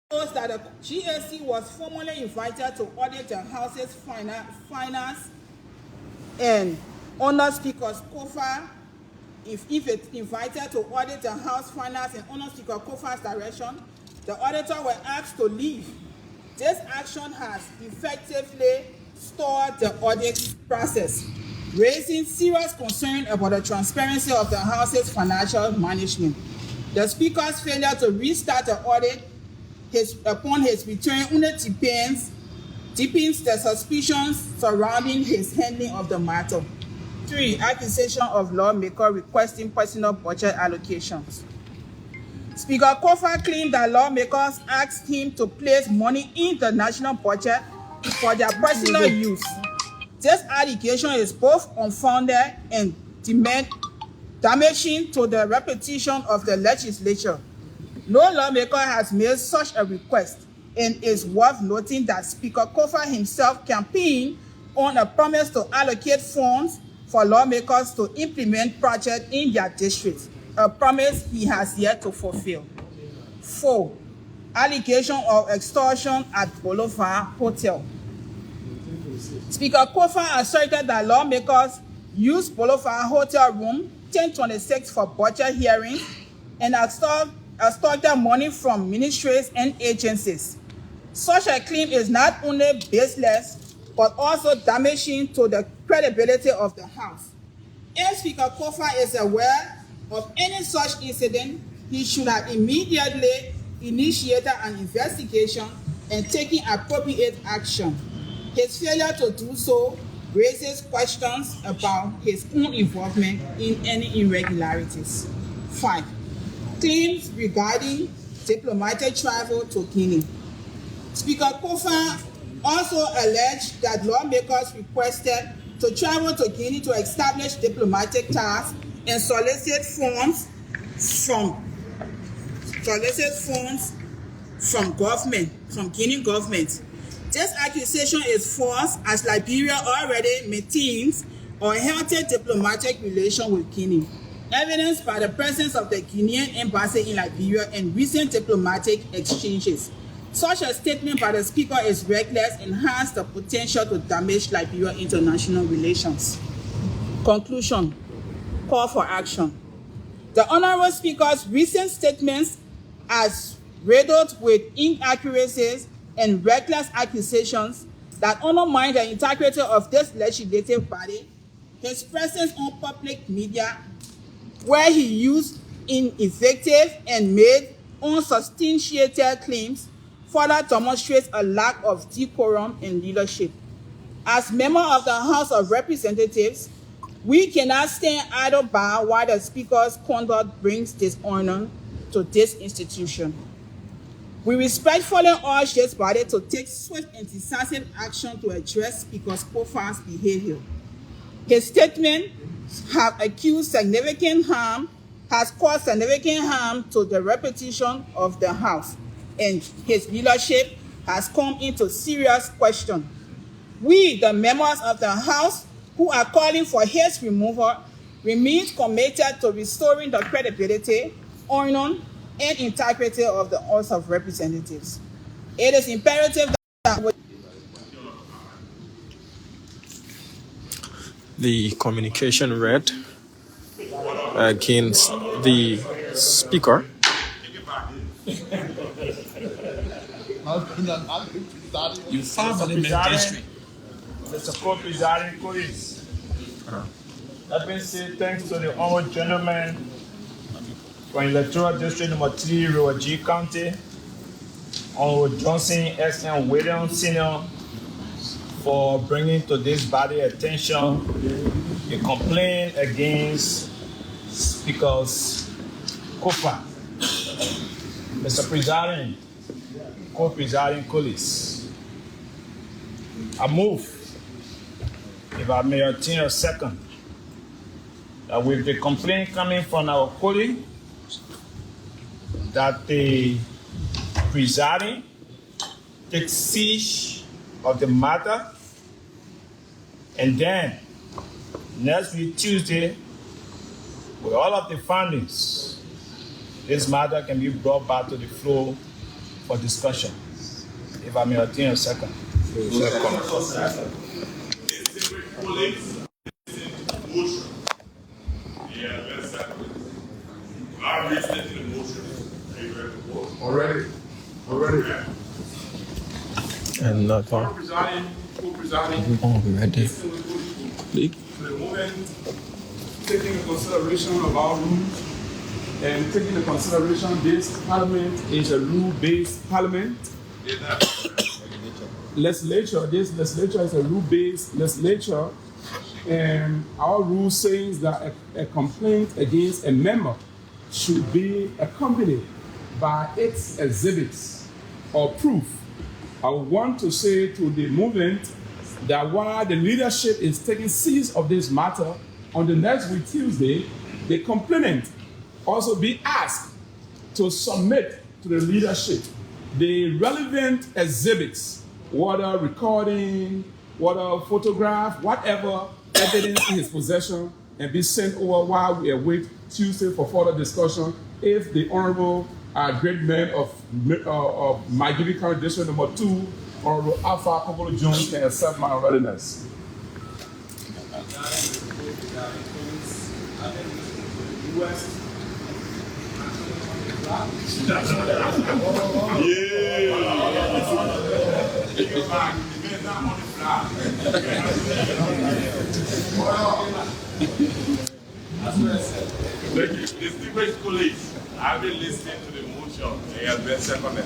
Shows that the GSC was formally invited to audit the House's finance and honor Speaker Kofa. If it's invited to audit the House finance and honor Speaker Kofa's direction, the auditor were asked to leave. This action has effectively stalled the audit process, raising serious concern about the transparency of the House's financial management. The Speaker's failure to restart the audit upon his return only deepens the suspicions surrounding his handling of the matter. 3. Accusation of lawmaker requesting personal budget allocations. Speaker Kofa claimed that lawmakers asked him to place money in the national budget for their personal use. This allegation is both unfounded and damaging to the reputation of the legislature. No lawmaker has made such a request, and it is worth noting that Speaker Kofa himself campaigned on a promise to allocate funds for lawmakers to implement projects in their districts, a promise he has yet to fulfill. 4. Allegation of extortion at Boulevard Hotel. Speaker Kofa asserted that lawmakers used Boulevard Hotel room 1026 for budget hearings and extorted money from ministries and agencies. Such a claim is not only baseless, but also damaging to the credibility of the House. If Speaker Kofa is aware of any such incident, he should have immediately initiated an investigation and taken appropriate action. His failure to do so raises questions about his own involvement in any irregularities. 5. Claims regarding diplomatic travel to Guinea. Speaker Kofa also alleged that lawmakers requested to travel to Guinea to establish diplomatic ties and solicit funds from Guinean government. This accusation is false, as Liberia already maintains a healthy diplomatic relation with Guinea, evidenced by the presence of the Guinean embassy in Liberia and recent diplomatic exchanges. Such a statement by the Speaker is reckless and has the potential to damage Liberia international relations. Conclusion. Call for action. The Honorable Speaker's recent statements as riddled with inaccuracies and reckless accusations that undermine the integrity of this legislative body, his presence on public media, where he used ineffective and made unsubstantiated claims, further demonstrates a lack of decorum and leadership. As member of the House of Representatives, we cannot stand idle by while the Speaker's conduct brings dishonor to this institution. We respectfully urge this body to take swift and decisive action to address Speaker Kofa's behavior. His statement has caused significant harm to the reputation of the House, and his leadership has come into serious question. We, the members of the House who are calling for his removal, remain committed to restoring the credibility, honor, and integrity of the House of Representatives. It is imperative that the communication read against the Speaker. You family history. Mr. Co-Presiding Police. Let me say thanks to the honorable gentleman from Electoral District Number 3, Rebellious G County, Honorable Johnson S.M. Williams Sr., for bringing to this body attention a complaint against Speaker Kofa. Mr. Presiding, Co-Presiding Police, I move, if I may obtain a second, that with the complaint coming from our colleague, that the presiding takes siege of the matter, and then next week Tuesday, with all of the findings, this matter can be brought back to the floor for discussion. If I may obtain a second. Already. And not far. Co-presiding. Oh, we ready. For the moment, taking into consideration of our rules and taking into consideration this parliament is a rule-based parliament. Legislature, this legislature is a rule-based legislature, and our rule says that a complaint against a member should be accompanied by its exhibits or proof. I want to say to the movement that while the leadership is taking seize of this matter, on the next week, Tuesday, the complainant also be asked to submit to the leadership the relevant exhibits, whether recording, whether photograph, whatever evidence in his possession, and be sent over while we await Tuesday for further discussion if the Honorable great man of Majority County District number 2, Honorable Alpha Kopolo Jones, can accept my readiness. Thank you. Distinguished colleagues, I've been listening to the motion. It has been seconded.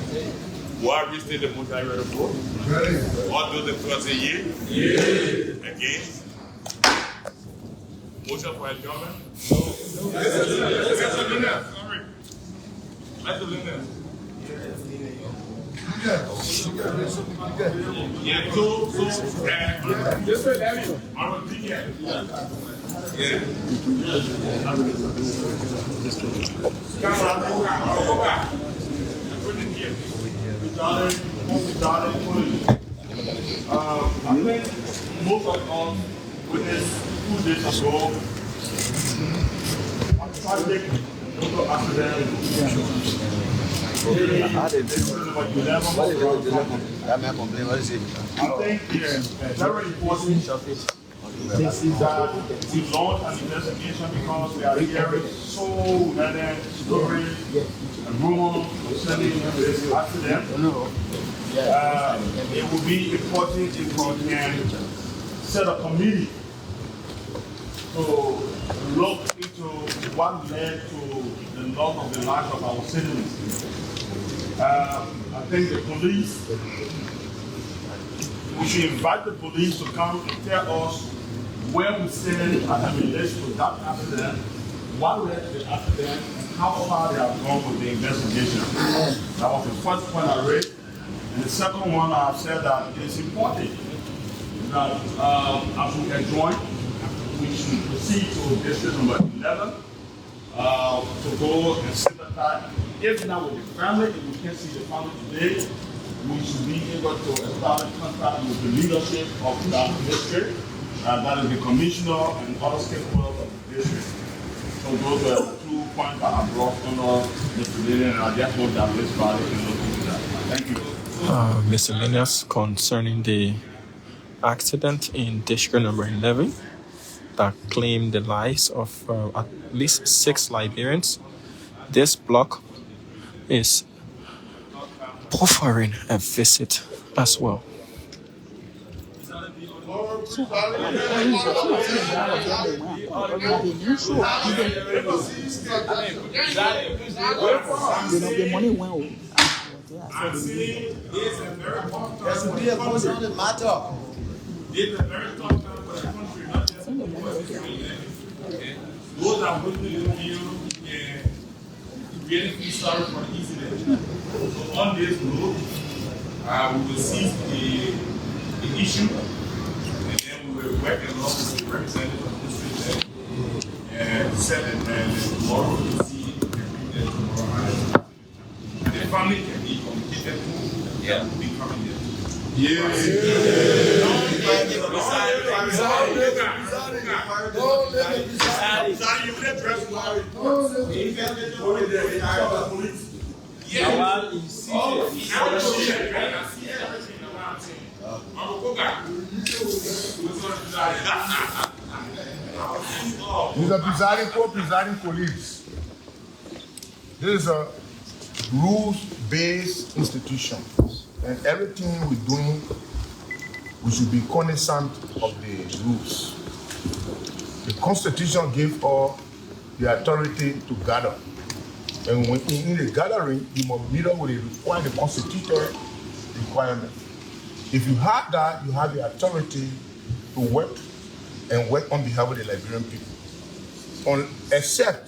Who have restate the motion? Are you ready to vote? All those in favor say yea? Yea. Against? Motion for adjournment? No. Sorry. Let's do it. Yeah, so, this way, Larry. I will be here. Yeah. Go back. Put it here. I think most of us witnessed 2 days ago a tragic motor accident. I think very important is that we launch an investigation because we are hearing so many stories and rumors concerning this accident. It would be important if we can set a committee to look into what led to the loss of the life of our citizens. I think the police, we should invite the police to come and tell us where we stand as it relates to that accident, what led to the accident, and how far they have gone with the investigation. That was the first point I raised. And the second one, I have said that it is important that as we adjourn, we should proceed to district number 11 to go and sympathize. If not with the family, if we can't see the family today, we should be able to establish contact with the leadership of that district, that is the commissioner and other stakeholders of the district. So those are the 2 points that I brought under Mr. Lillian, and I just hope that this body can look into that. Thank you. Miscellaneous concerning the accident in district number 11 that claimed the lives of at least 6 Liberians. This block is offering a visit as well. Those are going to review really feel sorry for the incident. So on this road, we will seize the issue, and then we will work along with the representative of the district and set it, and tomorrow we will see tomorrow. And the family can be communicated to. Yeah, will be coming here. Mr. Presiding, co-presiding colleagues, this is a rules-based institution, and everything we're doing, we should be cognizant of the rules. The Constitution gives us the authority to gather, and when in the gathering, you must meet up with the constitutional requirement. If you have that, you have the authority to work and work on behalf of the Liberian people. Except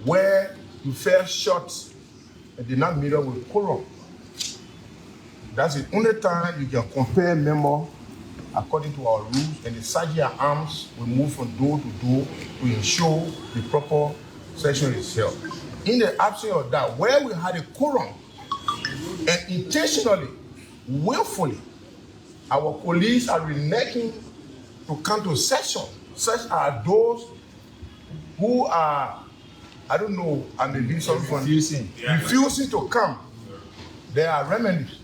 where you fell short and did not meet up with quorum. That's the only time you can compare members according to our rules, and the sergeant at arms will move from door to door to ensure the proper session is held. In the absence of that, where we had a quorum and intentionally, willfully, our police are reneging to come to session, such as those who are, I don't know, I may be some refusing to come. There are remedies.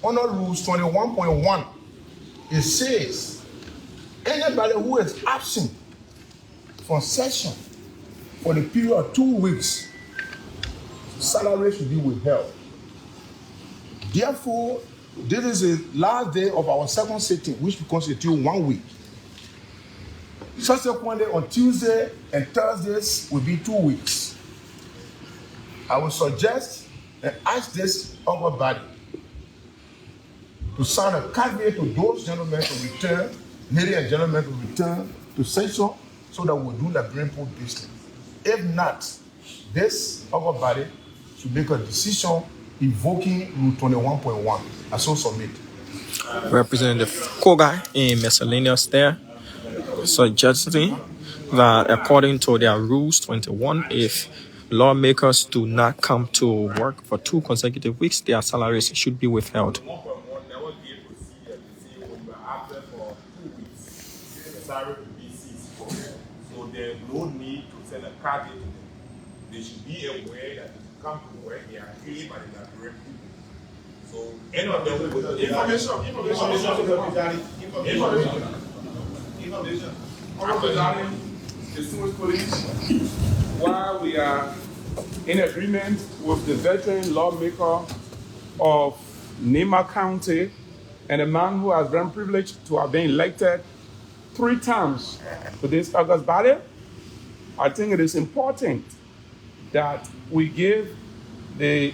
Under Rules 21.1, it says anybody who is absent from session for the period of 2 weeks, salary should be withheld. Therefore, this is the last day of our second sitting, which will constitute 1 week. Subsequently, on Tuesday and Thursdays will be 2 weeks. I would suggest and ask this upper body to sign a caveat to those gentlemen to return, ladies and gentlemen to return to session so that we'll do Liberian pool business. If not, this upper body should make a decision invoking Rule 21.1. I so submit. Representative Koga in miscellaneous there, suggesting that according to their rules 21, if lawmakers do not come to work for 2 consecutive weeks, their salaries should be withheld. So there's no need to send a card to them. They should be aware that if you come to work, they are paid by the Liberian people. So any of them will information. Distinguished colleagues, while we are in agreement with the veteran lawmaker of Nema County and a man who has been privileged to have been elected 3 times to this August body, I think it is important that we give the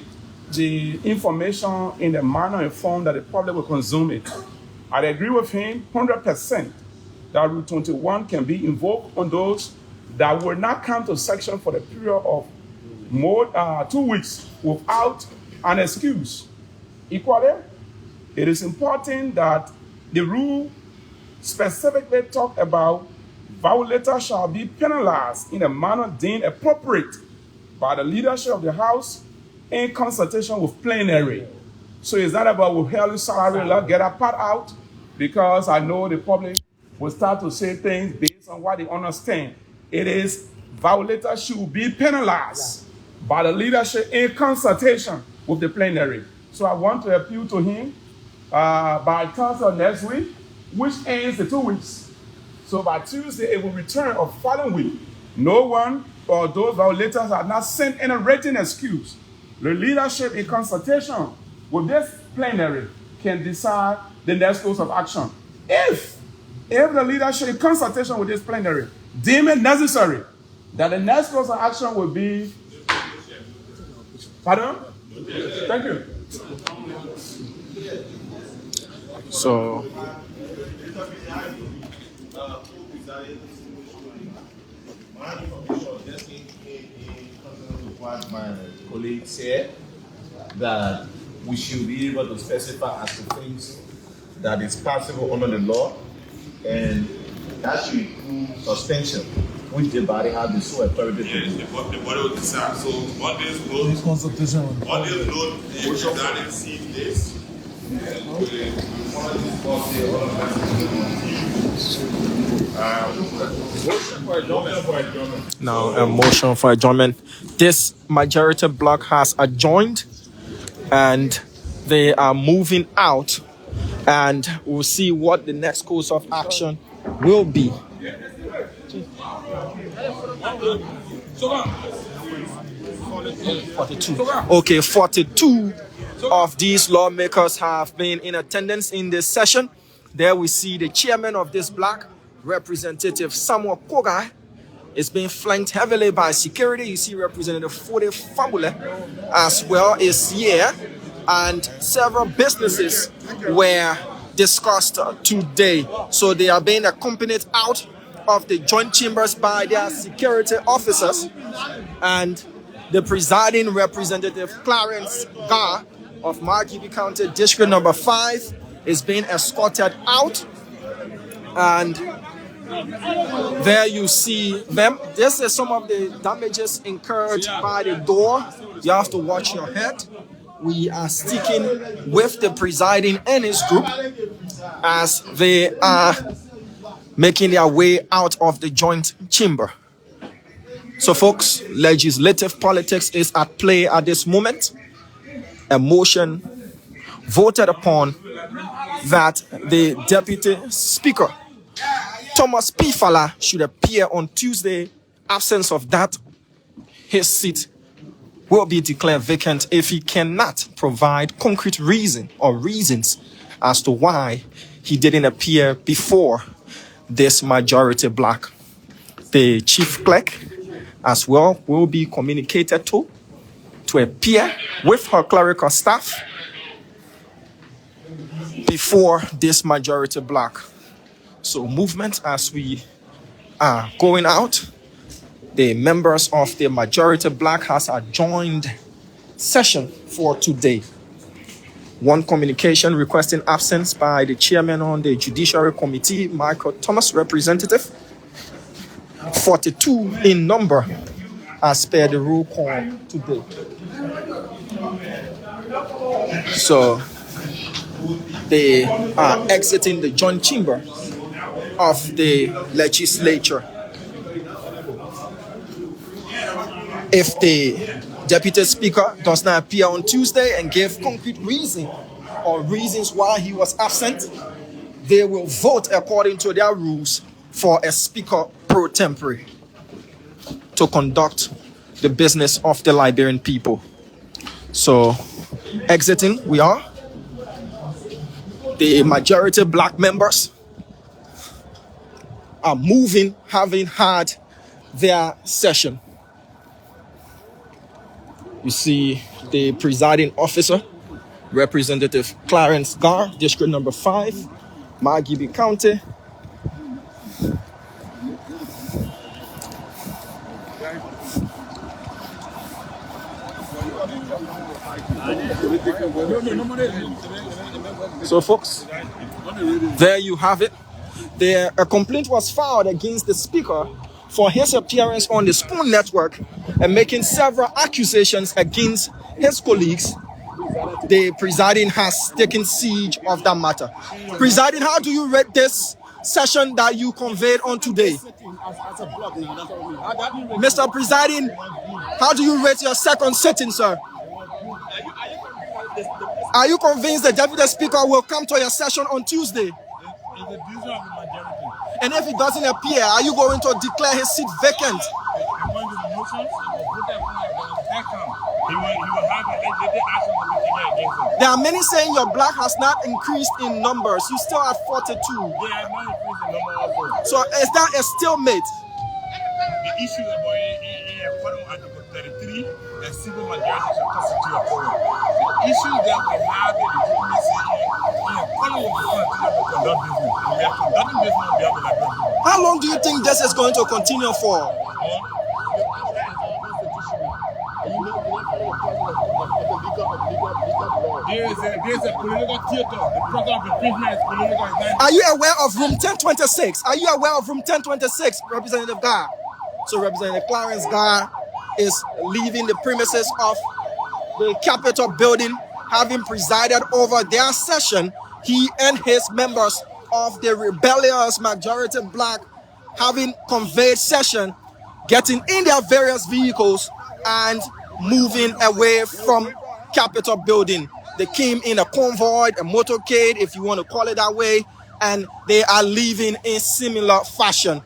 information in the manner and form that the public will consume it. I agree with him 100% that Rule 21 can be invoked on those that will not come to section for the period of 2 weeks without an excuse. Equally, it is important that the rule specifically talk about violators shall be penalized in a manner deemed appropriate by the leadership of the House in consultation with plenary. So it's not about withholding salary, let's get that part out, because I know the public will start to say things based on what they understand. It is violators should be penalized by the leadership in consultation with the plenary. So I want to appeal to him by Thursday next week, which ends the 2 weeks. So by Tuesday, it will return of following week. No one or those violators are not sent in a written excuse. The leadership in consultation with this plenary can decide the next course of action. If the leadership in consultation with this plenary deem it necessary that the next course of action will be... Pardon? Thank you. So, my information just in what my colleague said, that we should be able to specify as to things that is possible under the law, and that should include suspension, which the body has the sole authority to do. Yes, the body will decide. So what this road, This consultation. what this road, if that exceeds this, now a motion for adjournment. This majority block has adjourned and they are moving out, and we'll see what the next course of action will be. Okay, 42 of these lawmakers have been in attendance in this session. There we see the chairman of this block, Representative Samuel Kogai, is being flanked heavily by security. You see Representative Fode Fabule as well is here, and several businesses were discussed today. So they are being accompanied out of the joint chambers by their security officers, and the presiding Representative Clarence Gar of Margibi County District number 5 is being escorted out, and there you see them. This is some of the damages incurred by the door. You have to watch your head. We are sticking with the presiding and his group as they are making their way out of the joint chamber. So folks, legislative politics is at play at this moment. A motion voted upon that the Deputy Speaker, Thomas P. Fala, should appear on Tuesday. Absence of that, his seat will be declared vacant if he cannot provide concrete reason or reasons as to why he didn't appear before this majority block. The chief clerk as well will be communicated to appear with her clerical staff before this majority block. So movement as we are going out. The members of the majority block has adjourned session for today. One communication requesting absence by the chairman on the Judiciary Committee, Michael Thomas, representative. 42 in number as per the roll call today. So they are exiting the joint chamber of the legislature. If the Deputy Speaker does not appear on Tuesday and give concrete reason or reasons why he was absent, they will vote according to their rules for a Speaker pro tempore to conduct the business of the Liberian people. So, exiting, we are. The majority black members are moving, having had their session. You see the presiding officer, Representative Clarence Gar, District number 5, Margibi County. So folks, there you have it. A complaint was filed against the speaker for his appearance on the Spoon Network and making several accusations against his colleagues. The presiding has taken siege of that matter. Presiding, how do you rate this session that you conveyed on today? Mr. Presiding, how do you rate your second sitting, sir? Are you convinced the Deputy Speaker will come to your session on Tuesday? And if he doesn't appear, are you going to declare his seat vacant? There are many saying your block has not increased in numbers. You still at 42. So is that a stalemate? The issue about Article 33, a civil majority shall constitute a quorum. The issue that we have the legitimacy in a quorum of the to conduct business. We are conducting business on behalf of the people. How long do you think this is going to continue for? There is a political theater. The program of impeachment is political. Are you aware of room 1026? Are you aware of room 1026, Representative Gar? So Representative Clarence Gar is leaving the premises of the Capitol building, having presided over their session. He and his members of the Rebellious Majority Bloc having conveyed session, getting in their various vehicles and moving away from Capitol building. They came in a convoy, a motorcade, if you want to call it that way, and they are leaving in similar fashion.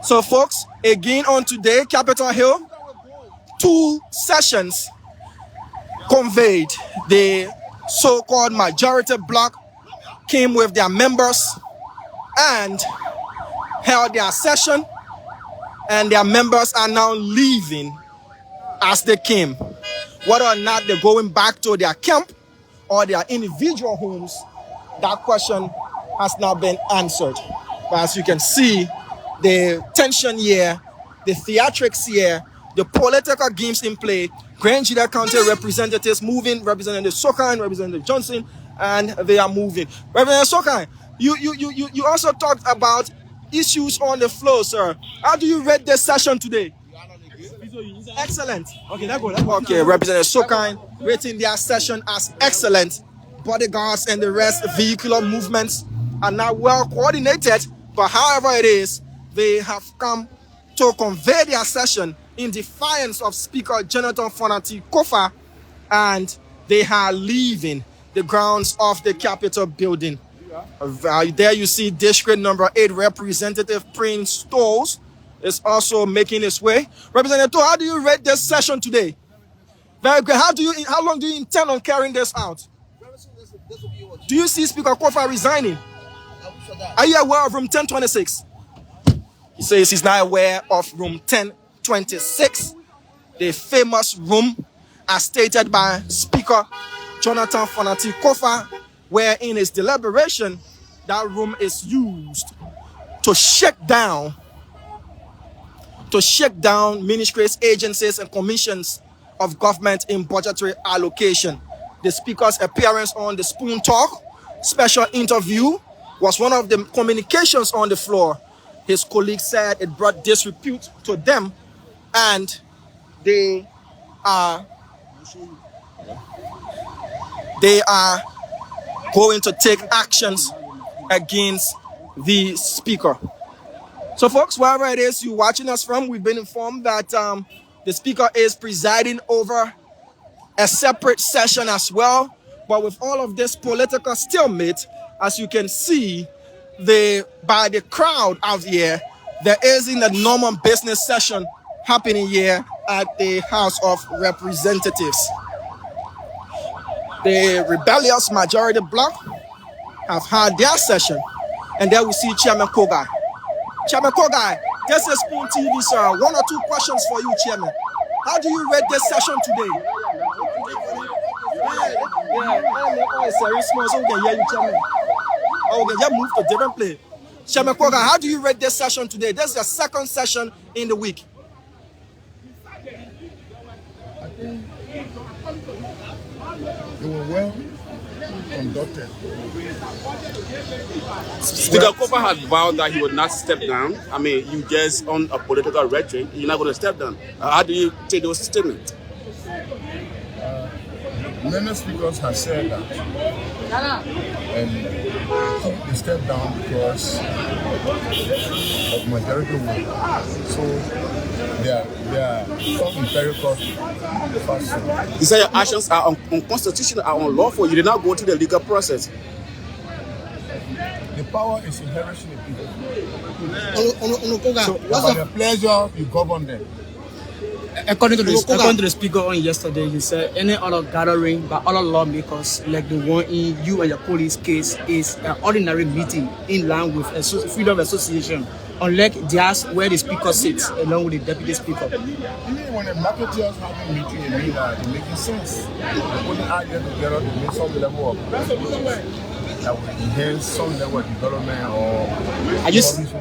So folks, again on today, Capitol Hill, 2 sessions conveyed. The so-called Majority Bloc came with their members and held their session, and their members are now leaving as they came. Whether or not they're going back to their camp or their individual homes, that question has not been answered. But as you can see, the tension here, the theatrics here, the political games in play, Grand Judah County representatives moving, Representative Sokan, Representative Johnson, and they are moving. Representative Sokan, you also talked about issues on the floor, sir. How do you rate this session today? Excellent. Okay, okay, Representative Sokan rating their session as excellent. Bodyguards and the rest vehicular movements are not well coordinated, but however it is, they have come to convey their session in defiance of Speaker Jonathan Fonati Kofa, and they are leaving the grounds of the Capitol building. There you see District Number 8 Representative Prince Stolz is also making his way. Representative, how do you rate this session today? Very good. How long do you intend on carrying this out? Do you see Speaker Kofa resigning? Are you aware of room 1026? He says he's not aware of room 1026, the famous room as stated by Speaker Jonathan Fonati Kofa, where in his deliberation, that room is used to shake down ministries, agencies, and commissions of government in budgetary allocation. The Speaker's appearance on the Spoon Talk special interview was one of the communications on the floor. His colleague said it brought disrepute to them, and they are going to take actions against the Speaker. So folks, wherever it is you're watching us from, we've been informed that the Speaker is presiding over a separate session as well. But with all of this political stalemate, as you can see, by the crowd out here, there isn't a normal business session happening here at the House of Representatives. The Rebellious Majority Bloc have had their session, and there we see Chairman Kogai. Chairman Kogai, this is Spoon TV, sir. 1 or 2 questions for you, Chairman. How do you rate this session today? Oh, okay, just move to different place. Chairman Kogai, how do you rate this session today? This is the second session in the week. They were well conducted. Speaker Kofa had vowed that he would not step down. I mean, you just on a political rhetoric, you're not going to step down. How do you take those statements? Many speakers have said that, and he stepped down because of majority rule. So they are some empirical facts. You say your actions are unconstitutional, are unlawful. You did not go through the legal process. The power is inherent in the people. So by the pleasure, you govern them. According to the speaker on yesterday, he said any other gathering by other lawmakers, like the one in you and your police case, is an ordinary meeting in line with a freedom of association, unlike theirs where the speaker sits along with the deputy speaker. Even when the marketeers have a meeting, it means that it's making sense. They put the idea together to make some level of that will enhance some level of development or.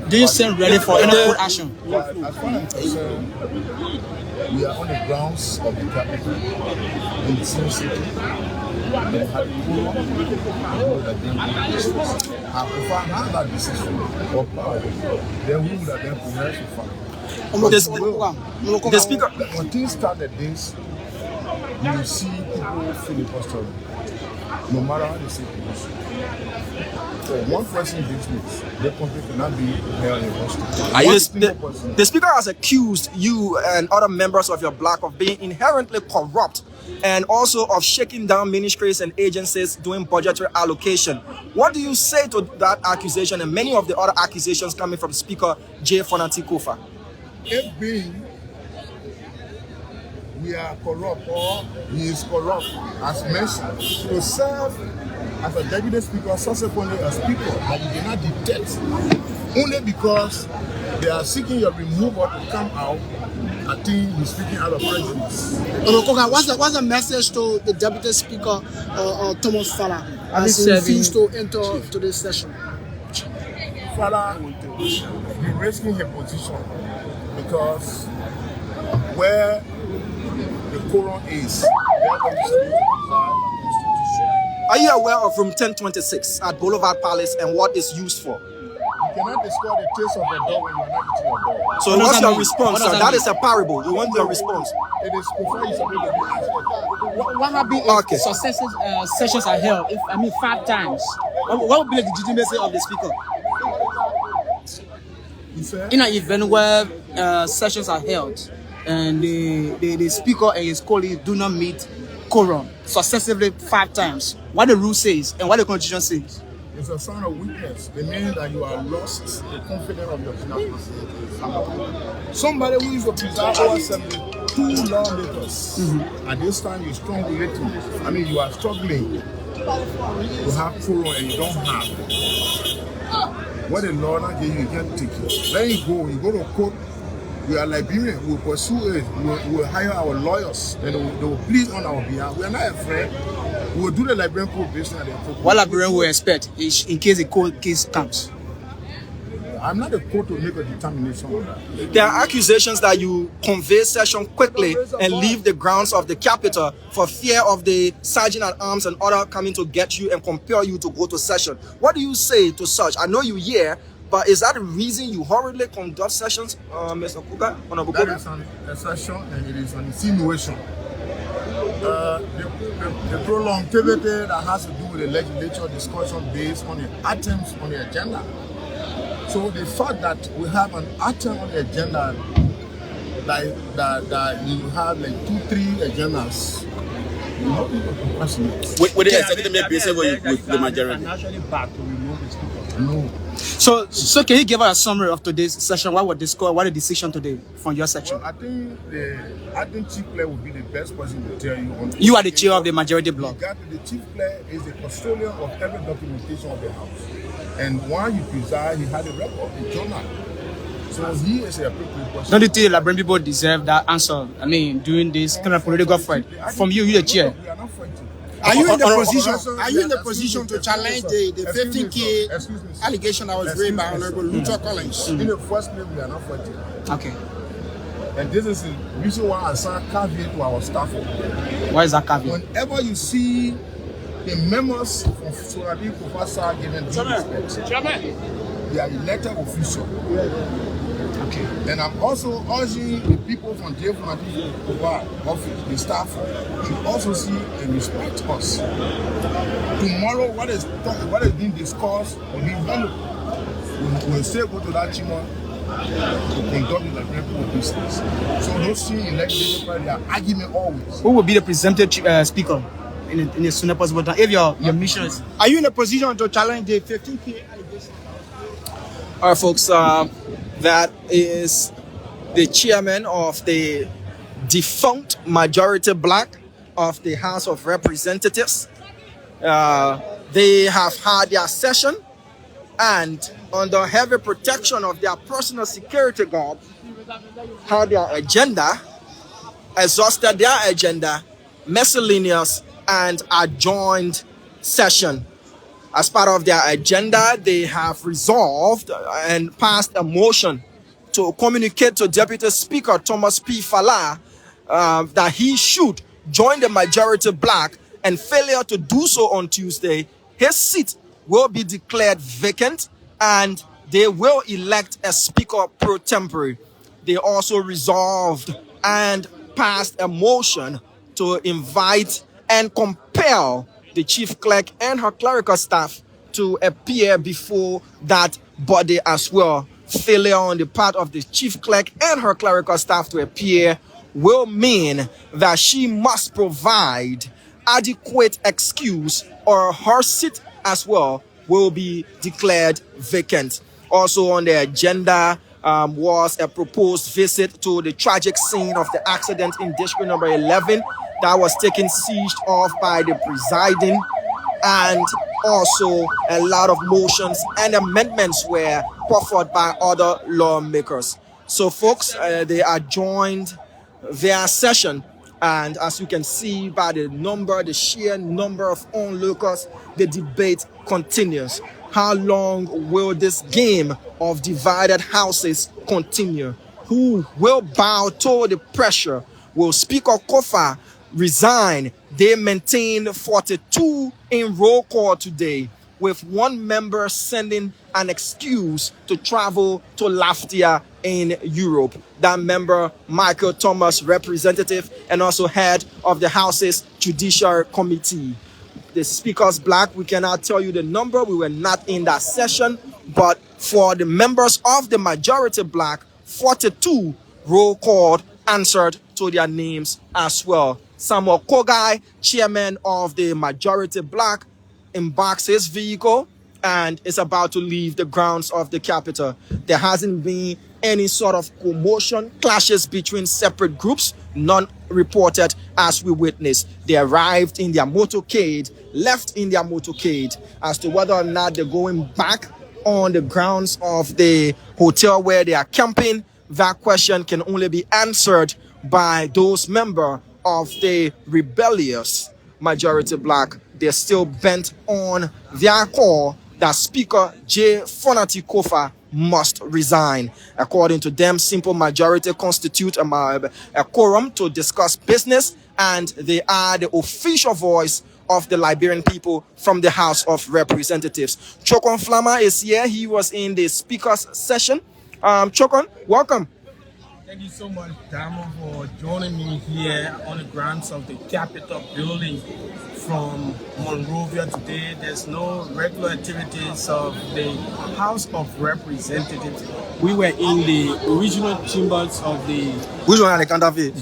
Do you stand ready for any court action? But as far as I'm concerned, we are on the grounds of the capital in the same city. They have people that then make decisions. And if I have that decision or power, then we would have then progressed with The speaker. When things started this, you see people filibustering. no matter how they say the issue. So one person dismissed, the country cannot be held in hostage. The speaker has accused you and other members of your bloc of being inherently corrupt and also of shaking down ministries and agencies doing budgetary allocation. What do you say to that accusation and many of the other accusations coming from Speaker J. Fonati Kofa? If being we are corrupt or he is corrupt, as mentioned, to serve as a deputy speaker, subsequently a speaker that you cannot detect only because they are seeking your removal to come out. I think he's speaking out of prejudice. What's the message to the deputy speaker, Thomas Fala, as he refused to enter to this session? Fala is risking her position because where the quorum is, are you aware of room 1026 at Boulevard Palace and what it's used for? You cannot describe the taste of a dog when you are not eating a dog. So what's your response, sir? That is a parable. We want your response. It is before you submit the What have been if successive sessions are held? 5 times. What would be the legitimacy of the speaker? In an event where sessions are held and the speaker and his colleagues do not meet quorum successively 5 times, what the rule says and what the constitution says? It's a sign of weakness. It means that you are lost the confidence of your peers. Somebody who is a preside over 72 lawmakers, at this time you're struggling. You are struggling to have quorum and you don't have. What the law not give you can't take it. Then you go to court. We are Liberian. We will pursue it. We will hire our lawyers. And they will plead on our behalf. We are not afraid. We will do the Liberian court based on the court. What Liberian will expect is in case the court case comes. I'm not a court to make a determination on that. There are accusations that you convey session quickly and leave the grounds of the capital for fear of the sergeant at arms and other coming to get you and compel you to go to session. What do you say to such? I know you hear. But is that the reason you hurriedly conduct sessions, Mr. Kuka? That is an assertion and it is an insinuation. The prolongivity that has to do with the legislature discussion based on the items on the agenda. So the fact that we have an item on the agenda that you have like 2-3 agendas. Would the executive make peace with the majority? Actually bad to remove the speaker. No. So can you give us a summary of today's session? What was discussed? What the decision today from your section? Well, I think the acting chief player would be the best person to tell you. You are the chair of the majority bloc. The chief player is the custodian of every documentation of the house. And while you preside, he had a record, a journal. So he is a appropriate person. Don't you think Liberian people deserve that answer? During this kind of political fight. From you, the chair. We are not fighting. Are you in the position? Are you in the position to challenge the 15K allegation that was raised by Honorable Luther Collins? In the first place, we are not fighting. Okay. And this is the reason why I signed caveat to our staff. What is that caveat? Whenever you see the members from Surabi Kofasa giving respect, they are elected officials. Okay. And I'm also urging the people from Defunct office, the staff, should also see and respect us. Tomorrow, what is being discussed will be valuable. We'll still go to that chamber to conduct the Liberian business. So don't see in legislative their argument always. Who will be the presumptive speaker in the sooner possible time? If your mission is... Are you in a position to challenge the 15K allegation? All right, folks. That is the chairman of the defunct Majority Bloc of the House of Representatives. They have had their session and under heavy protection of their personal security guard had their agenda, exhausted their agenda, miscellaneous and adjourned session. As part of their agenda, they have resolved and passed a motion to communicate to Deputy Speaker Thomas P. Fala that he should join the Majority Bloc, and failure to do so on Tuesday, his seat will be declared vacant and they will elect a Speaker pro tempore. They also resolved and passed a motion to invite and compel the chief clerk and her clerical staff to appear before that body as well. Failure on the part of the chief clerk and her clerical staff to appear will mean that she must provide adequate excuse, or her seat as well will be declared vacant. Also on the agenda was a proposed visit to the tragic scene of the accident in district number 11 that was taken siege of by the presiding, and also a lot of motions and amendments were put forth by other lawmakers. So folks, they adjourned their session, and as you can see by the sheer number of onlookers, the debate continues. How long will this game of divided houses continue? Who will bow to the pressure? Will Speaker Kofa resign? They maintain 42 in roll call today, with one member sending an excuse to travel to Lafayette in Europe. That member, Michael Thomas, representative and also head of the House's Judicial Committee. The Speaker's Bloc, we cannot tell you the number, we were not in that session, but for the members of the Majority Bloc, 42 roll called answered to their names as well. Samuel Kogai, chairman of the Majority Bloc, embarks his vehicle and is about to leave the grounds of the capital. There hasn't been any sort of commotion, clashes between separate groups, none reported as we witnessed. They arrived in their motorcade, left in their motorcade. As to whether or not they're going back on the grounds of the hotel where they are camping, that question can only be answered by those members of the Rebellious Majority Bloc. They're still bent on their call that Speaker J. Fonati Kofa must resign. According to them, simple majority constitute a quorum to discuss business, and they are the official voice of the Liberian people from the House of Representatives. Chokon Flama is here. He was in the speaker's session. Chokon, welcome. Thank you so much, Damo, for joining me here on the grounds of the Capitol building from Monrovia today. There's no regular activities of the House of Representatives. We were in the original chambers of the... Which one are the counterfeit?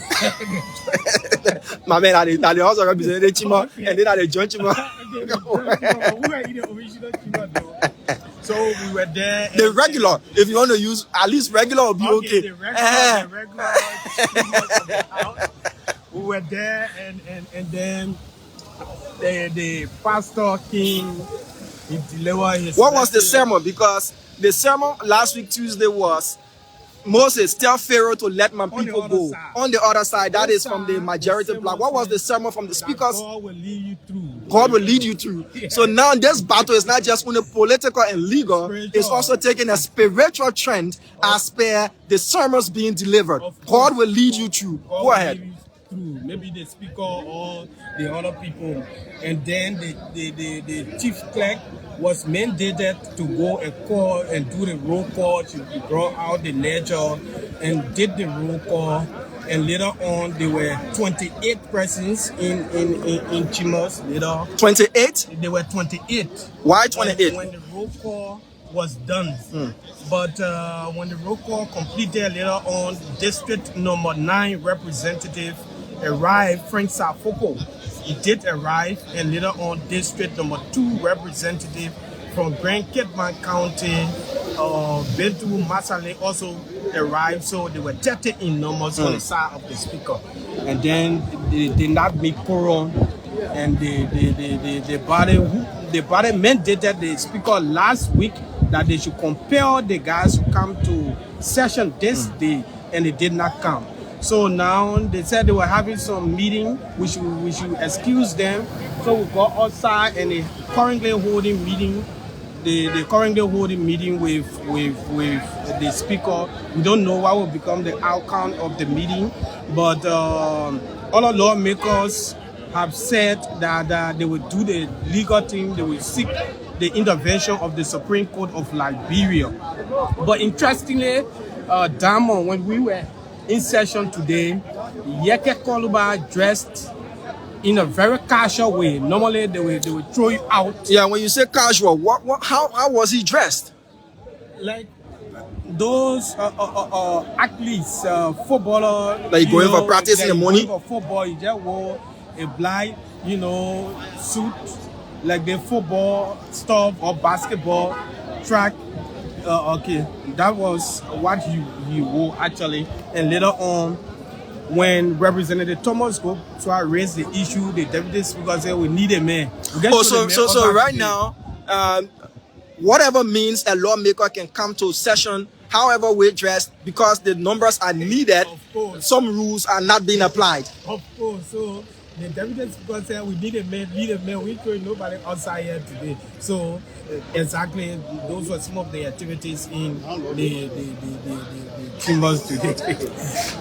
My man, are the House of Representatives chamber, and then are the joint chamber. We were in the original chamber though. So we were there. The regular, if you want to use at least regular, will be okay. The regular chambers of the house. We were there, and then the pastor came. He delivered his. What was the sermon? Because the sermon last week Tuesday was Moses, tell Pharaoh to let my people go. On the other side, that is from the Majority Bloc. What was the sermon from the speakers? God will lead you through. God will lead you through. Yeah. So now this battle is not just only political and legal, it's also taking a spiritual trend as per the sermons being delivered. God will lead you through. Go ahead. Maybe the speaker or the other people. And then the chief clerk was mandated to go and call and do the roll call. She brought out the ledger and did the roll call. And later on, there were 28 persons in chambers. Later, 28? There were 28. Why 28? When the roll call was done. But when the roll call completed later on, district number 9 representative arrived, Frank Safoko. He did arrive, and later on, district number 2 representative from Grand Kitman County, Bentu Masale also arrived. So there were 30 in numbers on the side of the speaker. And then they did not meet quorum, and the body mandated the speaker last week that they should compel the guys to come to session this day, and they did not come. So now they said they were having some meeting. We should excuse them. So we go outside, and they currently holding meeting. They currently holding meeting with the speaker. We don't know what will become the outcome of the meeting, but other lawmakers have said that they will do the legal thing. They will seek the intervention of the Supreme Court of Liberia. But interestingly, Damon, when we were in session today, Yeke Koluba addressed in a very casual way. Normally they will throw you out. Yeah, when you say casual, how was he dressed? Like those athletes, footballer, like going for practice in the morning. For football, you just wore a black, suit, like the football stuff or basketball track. Okay, that was what he wore actually. And later on, when Representative Thomas go to raise the issue, the deputy speaker said we need a man. So right now, whatever means a lawmaker can come to session, however we're dressed, because the numbers are needed, some rules are not being applied. Of course. So the deputy speaker said we need a man. We ain't nobody outside here today. So exactly, those were some of the activities in the chambers today.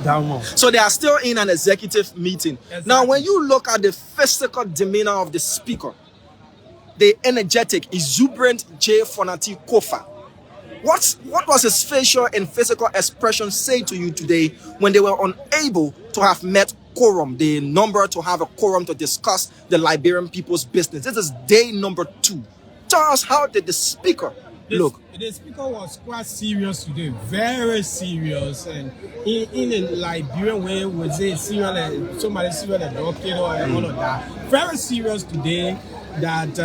That one. So they are still in an executive meeting. Exactly. Now, when you look at the physical demeanor of the speaker, the energetic, exuberant J. Fonati Kofa, what was his facial and physical expression say to you today when they were unable to have met quorum, the number to have a quorum to discuss the Liberian people's business? This is day number 2. Tell us, how did the speaker look? The speaker was quite serious today, very serious, and in a Liberian way, we say serious, like somebody serious, like doctor or all of that. Very serious today. That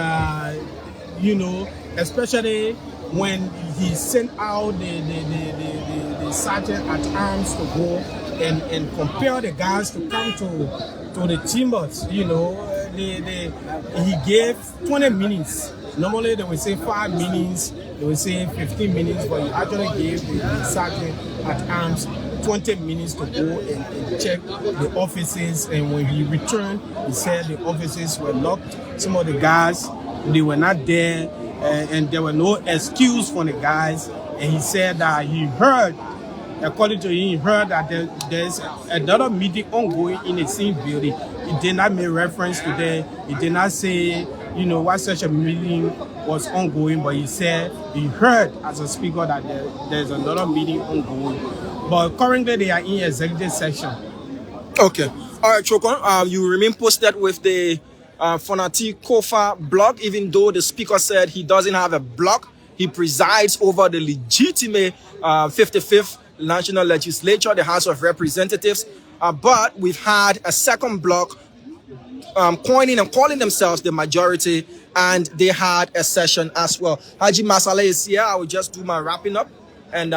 especially when he sent out the sergeant at arms to go and compel the guys to come to the chambers. He gave 20 minutes. Normally they will say 5 minutes, they will say 15 minutes, but he actually gave the sergeant at arms 20 minutes to go and check the offices. And when he returned, he said the offices were locked. Some of the guys, they were not there, and there were no excuse for the guys. And he said that he heard, according to him, he heard that there's another meeting ongoing in the same building. He did not make reference to that. He did not say, why such a meeting was ongoing, but he said he heard as a speaker that there's another meeting ongoing. But currently they are in executive session. Okay. All right, Chokon, you remain posted with the Fonati Kofa blog, even though the speaker said he doesn't have a blog. He presides over the legitimate 55th National Legislature, the House of Representatives. But we've had a second bloc coining and calling themselves the majority, and they had a session as well. Haji Masale is here. I will just do my wrapping up, and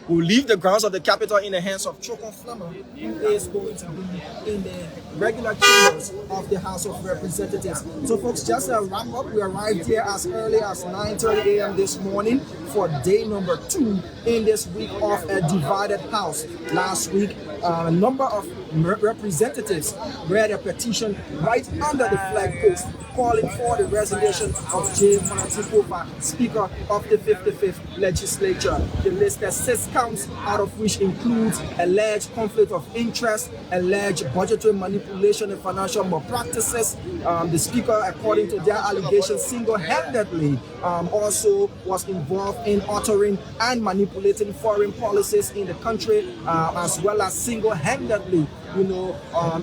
we'll leave the grounds of the capital in the hands of Chokon Flammer, who is going to be in the regular chambers of the House of Representatives. So folks, just a wrap up, we arrived here as early as 9:30 a.m. this morning for day number 2 in this week of a divided house. Last week, a number of representatives read a petition right under the flag post calling for the resignation of J. Fonati Kofa, Speaker of the 55th Legislature. The list has 6 counts, out of which includes alleged conflict of interest, alleged budgetary manipulation and financial malpractices. The Speaker, according to their allegations, single-handedly also was involved in altering and manipulating foreign policies in the country, as well as single-handedly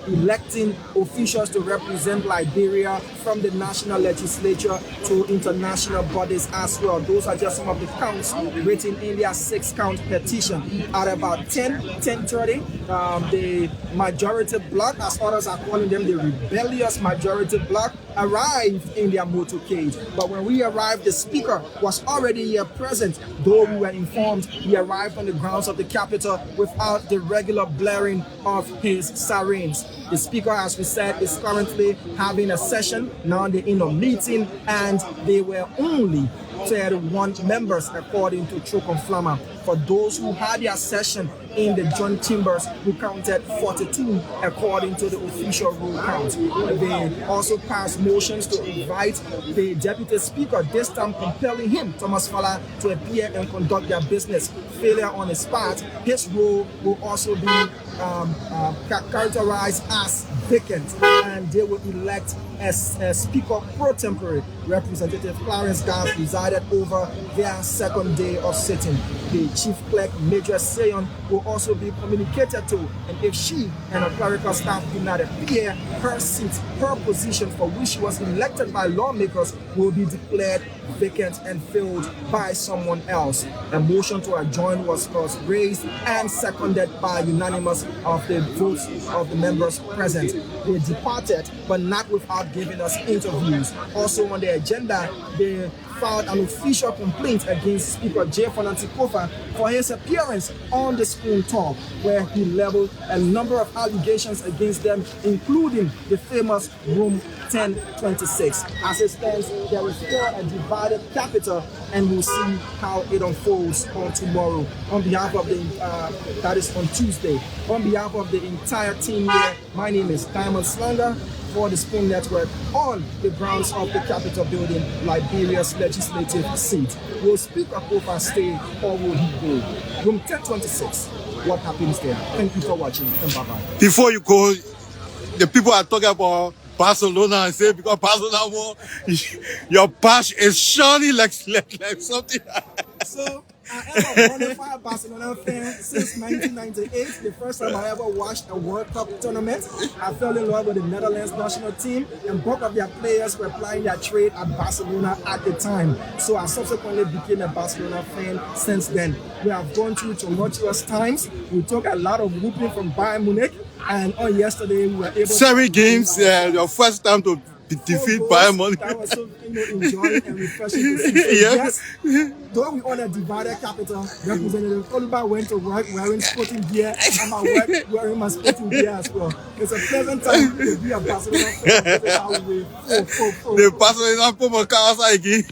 electing officials to represent Liberia from the national legislature to international bodies as well. Those are just some of the counts written in their 6-count petition. At about 10:30, the Majority Bloc, as others are calling them, the Rebellious Majority Bloc, arrived in their motorcade. But when we arrived, the Speaker was already here present, though we were informed he arrived on the grounds of the Capitol without the regular blaring of his sirens. The Speaker, as we said, is currently having a session. Now they're in a meeting, and they were only 31 members, according to Chokon Flammer. For those who had their session in the joint chambers, who counted 42 according to the official roll count. They also passed motions to invite the Deputy Speaker, this time compelling him, Thomas Fala, to appear and conduct their business. Failure on his part, his role will also be characterized as vacant, and they will elect as Speaker pro tempore. Representative Clarence Garth presided over their second day of sitting. The chief clerk, Major Sayon, will also be communicated to, and if she and her clerical staff do not appear, her seat, her position for which she was elected by lawmakers will be declared vacant and filled by someone else. A motion to adjourn was first raised and seconded by unanimous of the votes of the members present. They departed, but not without giving us interviews. Also on the agenda, they filed an official complaint against Speaker J. Fananti Kofa for his appearance on the Spoon Talk, where he leveled a number of allegations against them, including the famous Room 1026. As it stands, there is still a divided capital, and we'll see how it unfolds on tomorrow. On behalf of the, that is on Tuesday, on behalf of the entire team here, my name is Diamond Slanger for the Spoon Network on the grounds of the Capitol building, Liberia's legislative seat. Will Speaker Kofa stay or will he go? Room 1026. What happens there? Thank you for watching and bye-bye. Before you go, the people are talking about Barcelona and say because Barcelona won, your patch is shining like something. So I am a bona fide Barcelona fan since 1998. The first time I ever watched a World Cup tournament. I fell in love with the Netherlands national team, and both of their players were plying their trade at Barcelona at the time. So I subsequently became a Barcelona fan since then. We have gone through tumultuous times. We took a lot of whooping from Bayern Munich, and on yesterday we were able 7 games, your first time to defeat Bayern Munich. That was so enjoying and refreshing to see. So yes, though we own a divided capital, Representative Oluba went to work wearing sporting gear, and my work wearing my sporting gear as well. It's a pleasant time to be a Barcelona fan. The Barcelona put my car outside again.